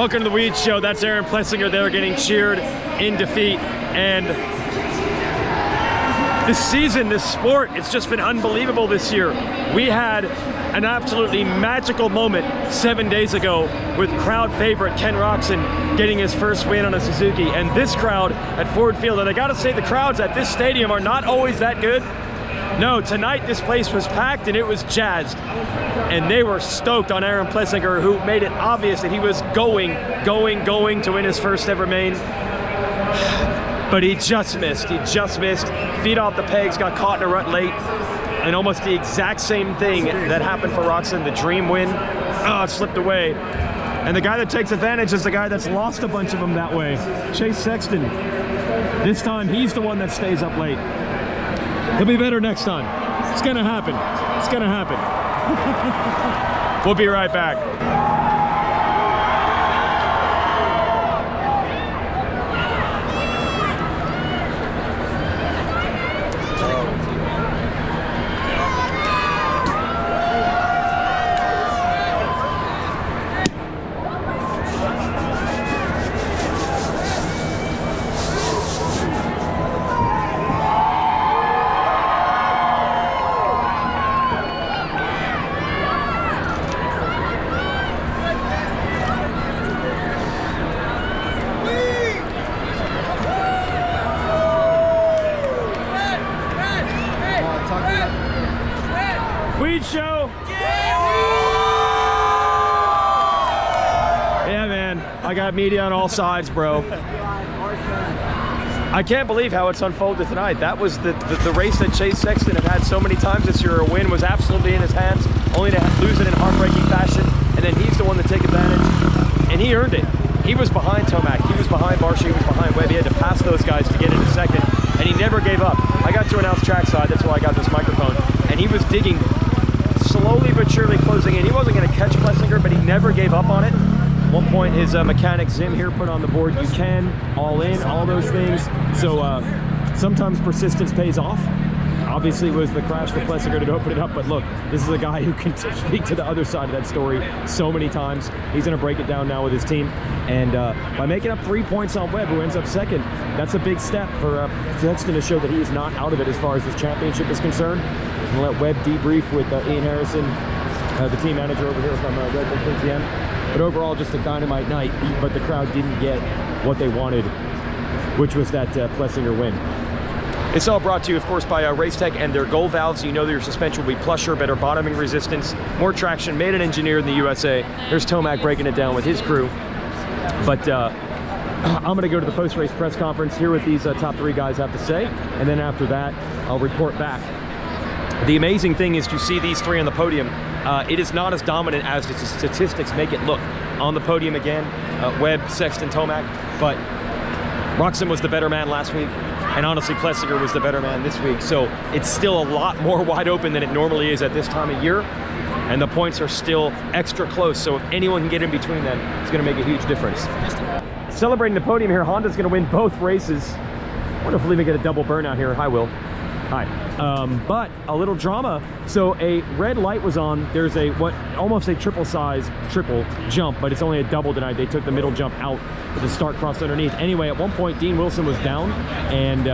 Welcome to the Weege Show. That's Aaron Plessinger. They're getting cheered in defeat. And this season, this sport, it's just been unbelievable this year. We had an absolutely magical moment 7 days ago with crowd favorite Ken Roczen getting his first win on a Suzuki. And this crowd at Ford Field, and I gotta say the crowds at this stadium are not always that good. No, tonight this place was packed and it was jazzed. And they were stoked on Aaron Plessinger, who made it obvious that he was going to win his first ever main. But he just missed. Feet off the pegs, got caught in a rut late. And almost the exact same thing that happened for Roczen, the dream win. Oh, it slipped away. And the guy that takes advantage is the guy that's lost a bunch of them that way, Chase Sexton. This time, he's the one that stays up late. He'll be better next time. It's gonna happen. It's gonna happen. We'll be right back. Weege Show. Yeah, man. I got media on all sides, bro. I can't believe how it's unfolded tonight. That was the race that Chase Sexton had so many times this year. A win was absolutely in his hands, only to lose it in heartbreaking fashion. And then he's the one to take advantage. And he earned it. He was behind Tomac. He was behind Barcia. He was behind Webb. He had to pass those guys to get into second. And he never gave up. I got to announce trackside. That's why I got this microphone. And he was digging, slowly but surely closing in. He wasn't going to catch Plessinger, but he never gave up on it. At one point, his mechanic Zim here put on the board, you can, all in, all those things. So sometimes persistence pays off. Obviously, it was the crash for Plessinger to open it up, but look, this is a guy who can speak to the other side of that story so many times. He's going to break it down now with his team. And by making up 3 points on Webb, who ends up second, that's a big step for Sexton to show that he is not out of it as far as his championship is concerned. And let Webb debrief with Ian Harrison, the team manager over here from Red Bull KTM. But overall, just a dynamite night. But the crowd didn't get what they wanted, which was that Plessinger win. It's all brought to you, of course, by Racetech and their Gold valves. You know that your suspension will be plusher, better bottoming resistance, more traction, made and engineered in the USA. There's Tomac breaking it down with his crew. But I'm going to go to the post-race press conference, hear what these top three guys have to say, and then after that, I'll report back. The amazing thing is to see these three on the podium. It is not as dominant as the statistics make it look. On the podium again, Webb, Sexton, Tomac, but Roczen was the better man last week, and honestly, Plessinger was the better man this week. So it's still a lot more wide open than it normally is at this time of year, and the points are still extra close. So if anyone can get in between them, it's going to make a huge difference. Celebrating the podium here, Honda's going to win both races. I wonder if we'll even get a double burnout here. Hi, Will. Hi. But a little drama. So a red light was on. There's a almost a triple jump, but it's only a double tonight. They took the middle jump out with the start crossed underneath. Anyway, at one point, Dean Wilson was down, and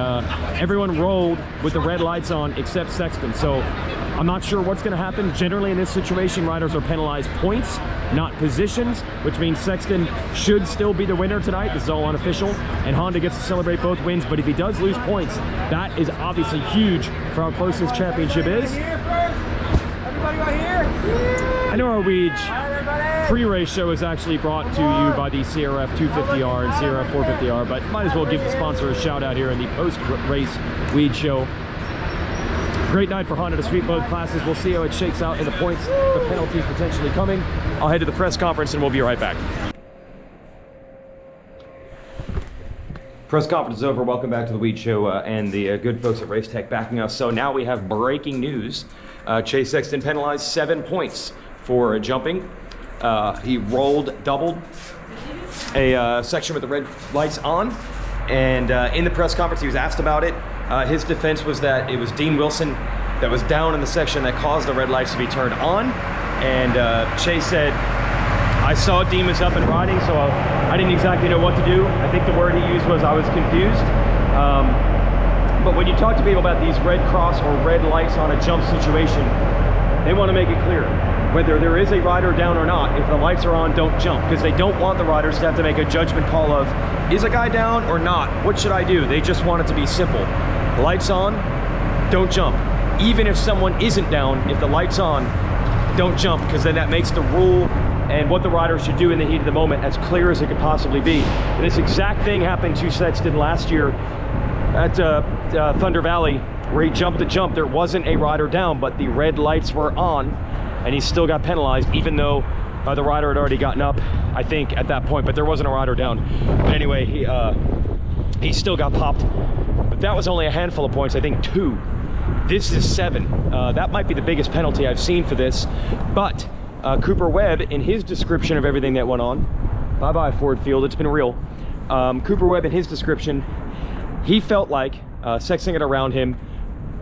everyone rolled with the red lights on except Sexton. So I'm not sure what's going to happen. Generally, in this situation, riders are penalized points, not positions, which means Sexton should still be the winner tonight. This is all unofficial, and Honda gets to celebrate both wins. But if he does lose points, that is obviously huge for how close this championship is. Everybody right here. I know our Weege pre-race show is actually brought to you by the CRF 250R and CRF 450R, but might as well give the sponsor a shout out here in the post-race Weege Show. Great night for Honda to sweep both classes. We'll see how it shakes out in the points, the penalties potentially coming. I'll head to the press conference and we'll be right back. Press conference is over. Welcome back to the Weege Show and the good folks at Racetech backing us. So now we have breaking news. Chase Sexton penalized 7 points for jumping. He doubled a section with the red lights on. And in the press conference, he was asked about it. His defense was that it was Dean Wilson that was down in the section that caused the red lights to be turned on. And Chase said, I saw Deegan's up and riding, so I didn't exactly know what to do. I think the word he used was I was confused. But when you talk to people about these red cross or red lights on a jump situation, they want to make it clear whether there is a rider down or not. If the lights are on, don't jump, because they don't want the riders to have to make a judgment call of, is a guy down or not? What should I do? They just want it to be simple. Lights on, don't jump. Even if someone isn't down, if the light's on, don't jump, because then that makes the rule and what the rider should do in the heat of the moment as clear as it could possibly be. And this exact thing happened to Sexton last year at Thunder Valley, where he jumped the jump. There wasn't a rider down, but the red lights were on, and he still got penalized, even though the rider had already gotten up, I think, at that point, but there wasn't a rider down. But anyway, he still got popped. But that was only a handful of points, I think 2. This is 7. That might be the biggest penalty I've seen for this. But Cooper Webb, in his description of everything that went on, bye-bye Ford Field, it's been real. Cooper Webb, in his description, he felt like Sexton got around him.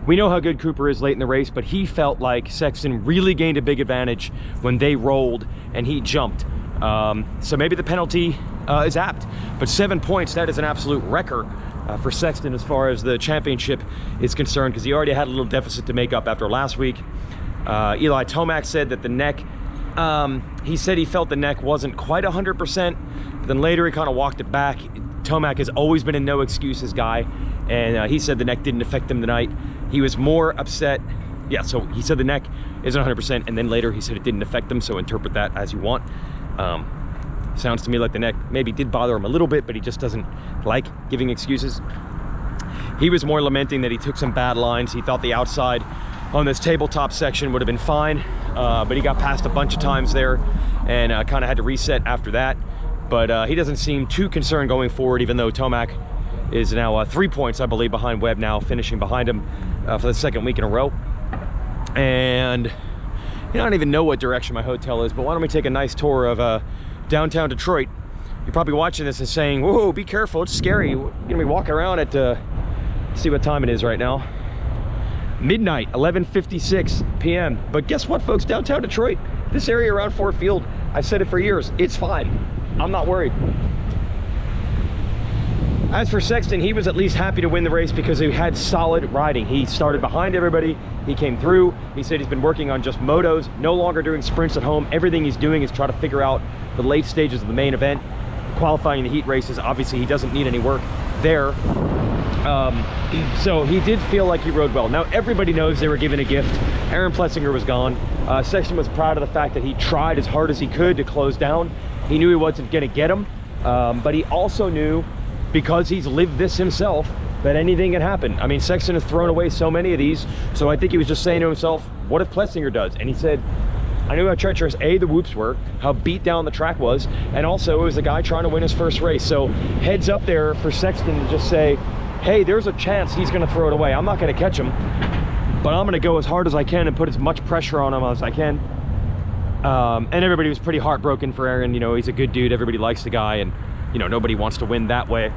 We know how good Cooper is late in the race, but he felt like Sexton really gained a big advantage when they rolled and he jumped. So maybe the penalty is apt, but 7 points, that is an absolute wrecker for Sexton as far as the championship is concerned, because he already had a little deficit to make up after last week. Eli Tomac said that the neck, he said he felt the neck wasn't quite 100%, but then later he kind of walked it back. Tomac has always been a no excuses guy, and he said the neck didn't affect him tonight. He was more upset. Yeah, so he said the neck isn't 100%, and then later he said it didn't affect him, so interpret that as you want. Sounds to me like the neck maybe did bother him a little bit, but he just doesn't like giving excuses. He was more lamenting that he took some bad lines. He thought the outside on this tabletop section would have been fine, but he got passed a bunch of times there and kind of had to reset after that. But he doesn't seem too concerned going forward, even though Tomac is now 3 points, I believe, behind Webb now, finishing behind him for the 2nd week in a row. And I don't even know what direction my hotel is, but why don't we take a nice tour of downtown Detroit. You're probably watching this and saying, whoa, be careful, it's scary. You're gonna be walking around at, see what time it is right now. Midnight, 11:56 p.m. But guess what, folks, downtown Detroit, this area around Ford Field, I've said it for years, it's fine. I'm not worried. As for Sexton, he was at least happy to win the race because he had solid riding. He started behind everybody, he came through. He said he's been working on just motos, no longer doing sprints at home. Everything he's doing is try to figure out the late stages of the main event, qualifying the heat races. Obviously, he doesn't need any work there. So he did feel like he rode well. Now, everybody knows they were given a gift. Aaron Plessinger was gone. Sexton was proud of the fact that he tried as hard as he could to close down. He knew he wasn't going to get him, but he also knew, because he's lived this himself, that anything can happen. I mean, Sexton has thrown away so many of these, so I think he was just saying to himself, what if Plessinger does? And he said, I knew how treacherous the whoops were, how beat down the track was, and also it was a guy trying to win his first race. So heads up there for Sexton to just say, hey, there's a chance he's gonna throw it away. I'm not gonna catch him, but I'm gonna go as hard as I can and put as much pressure on him as I can. And everybody was pretty heartbroken for Aaron. You know, he's a good dude, everybody likes the guy, and you know, nobody wants to win that way.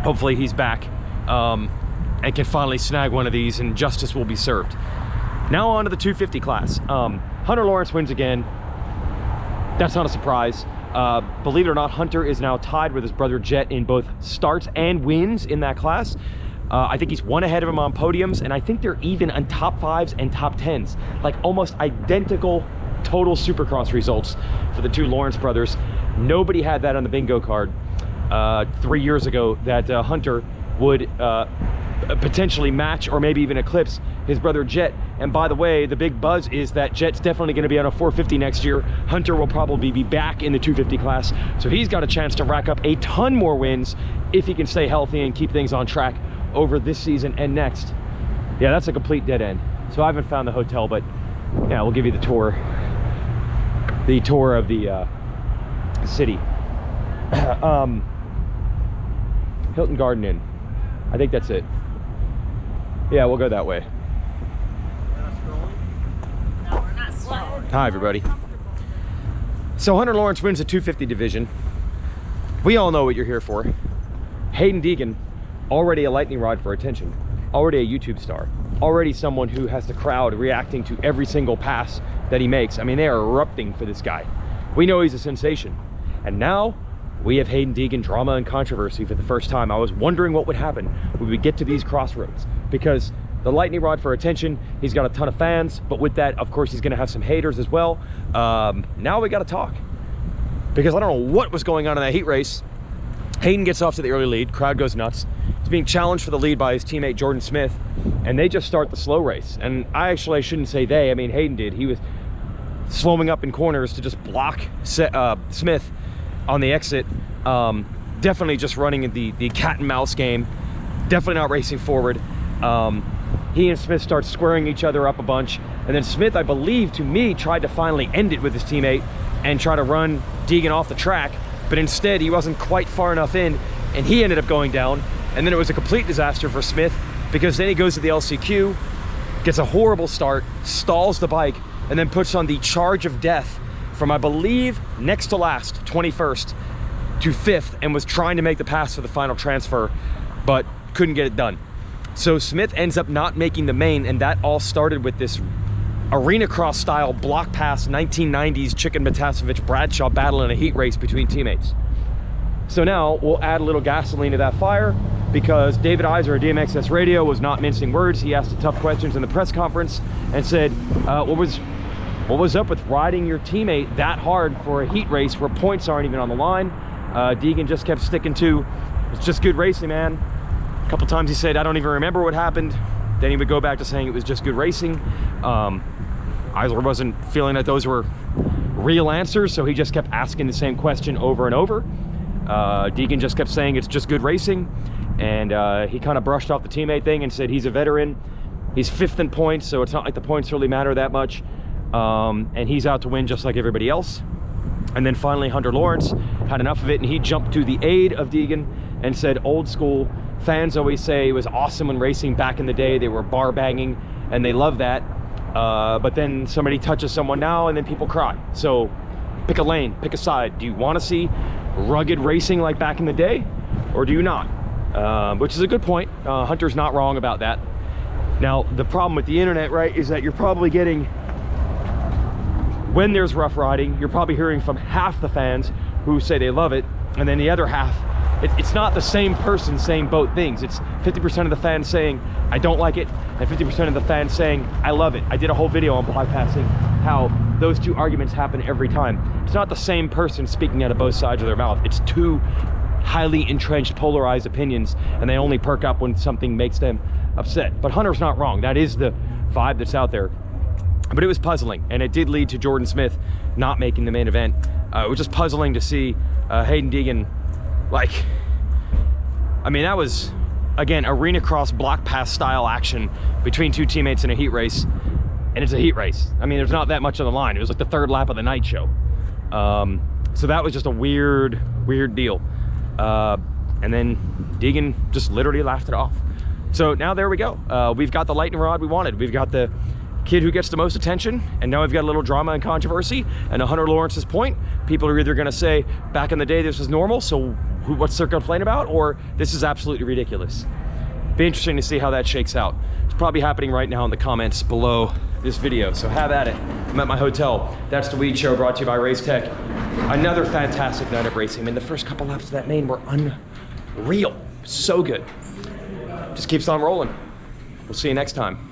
Hopefully he's back and can finally snag one of these and justice will be served. Now on to the 250 class. Hunter Lawrence wins again. That's not a surprise. Believe it or not, Hunter is now tied with his brother Jet in both starts and wins in that class. I think he's one ahead of him on podiums, and I think they're even on top 5s and top 10s, like almost identical total Supercross results for the two Lawrence brothers. Nobody had that on the bingo card 3 years ago, that Hunter would potentially match or maybe even eclipse his brother Jet. And by the way, the big buzz is that Jet's definitely going to be on a 450 next year. Hunter will probably be back in the 250 class, so he's got a chance to rack up a ton more wins if he can stay healthy and keep things on track over this season and next. Yeah, that's a complete dead end. So I haven't found the hotel, but yeah, we'll give you the tour of the city. Hilton Garden Inn, I think that's it. Yeah, we'll go that way. Hi everybody. So Hunter Lawrence wins the 250 division. We all know what you're here for. Hayden Deegan, already a lightning rod for attention, already a YouTube star, already someone who has the crowd reacting to every single pass that he makes. I mean, they are erupting for this guy. We know he's a sensation. And now we have Hayden Deegan drama and controversy for the first time. I was wondering what would happen when we get to these crossroads, because the lightning rod for attention, he's got a ton of fans, but with that, of course, he's gonna have some haters as well. Now we gotta talk, because I don't know what was going on in that heat race. Hayden gets off to the early lead, crowd goes nuts. He's being challenged for the lead by his teammate Jordan Smith, and they just start the slow race. And I shouldn't say they, I mean Hayden did. He was slowing up in corners to just block Smith on the exit. Definitely just running the cat and mouse game, definitely not racing forward. He and Smith start squaring each other up a bunch, and then Smith, I believe, to me, tried to finally end it with his teammate and try to run Deegan off the track, but instead he wasn't quite far enough in, and he ended up going down. And then it was a complete disaster for Smith, because then he goes to the LCQ, gets a horrible start, stalls the bike, and then puts on the charge of death from, I believe, next to last, 21st, to 5th, and was trying to make the pass for the final transfer, but couldn't get it done. So Smith ends up not making the main, and that all started with this arena cross style block pass 1990s Chicken Matasevich Bradshaw battle in a heat race between teammates. So now we'll add a little gasoline to that fire, because David Iser of DMXS Radio was not mincing words. He asked the tough questions in the press conference and said, what was up with riding your teammate that hard for a heat race where points aren't even on the line? Deegan just kept sticking to, it's just good racing, man. A couple times he said, I don't even remember what happened. Then he would go back to saying it was just good racing. Eisler wasn't feeling that those were real answers, so he just kept asking the same question over and over. Deegan just kept saying it's just good racing, and he kind of brushed off the teammate thing and said he's a veteran. He's 5th in points, so it's not like the points really matter that much. And he's out to win just like everybody else. And then finally Hunter Lawrence had enough of it, and he jumped to the aid of Deegan and said, old school fans always say it was awesome when racing back in the day. They were bar banging and they love that, but then somebody touches someone now and then people cry. So pick a lane, pick a side. Do you want to see rugged racing like back in the day, or do you not? Which is a good point. Hunter's not wrong about that. Now the problem with the internet, right, is that you're probably getting, when there's rough riding, you're probably hearing from half the fans who say they love it, and then the other half, it's not the same person saying both things. It's 50% of the fans saying I don't like it, and 50% of the fans saying I love it. I did a whole video on bypassing how those two arguments happen every time. It's not the same person speaking out of both sides of their mouth. It's two highly entrenched, polarized opinions, and they only perk up when something makes them upset. But Hunter's not wrong. That is the vibe that's out there. But it was puzzling, and it did lead to Jordan Smith not making the main event. It was just puzzling to see Hayden Deegan, like, I mean, that was, again, arena cross block pass style action between two teammates in a heat race, and it's a heat race. I mean, there's not that much on the line. It was like the 3rd lap of the night show. So that was just a weird deal. And then Deegan just literally laughed it off. So now there we go. We've got the lightning rod we wanted. We've got the kid who gets the most attention, and now we've got a little drama and controversy. And to Hunter Lawrence's point, people are either gonna say, back in the day this was normal, so what's there complain about, or this is absolutely ridiculous. Be interesting to see how that shakes out. It's probably happening right now in the comments below this video, so have at it. I'm at my hotel. That's the Weege Show, brought to you by Race Tech. Another fantastic night of racing. I mean, the first couple laps of that main were unreal. So good. Just keeps on rolling. We'll see you next time.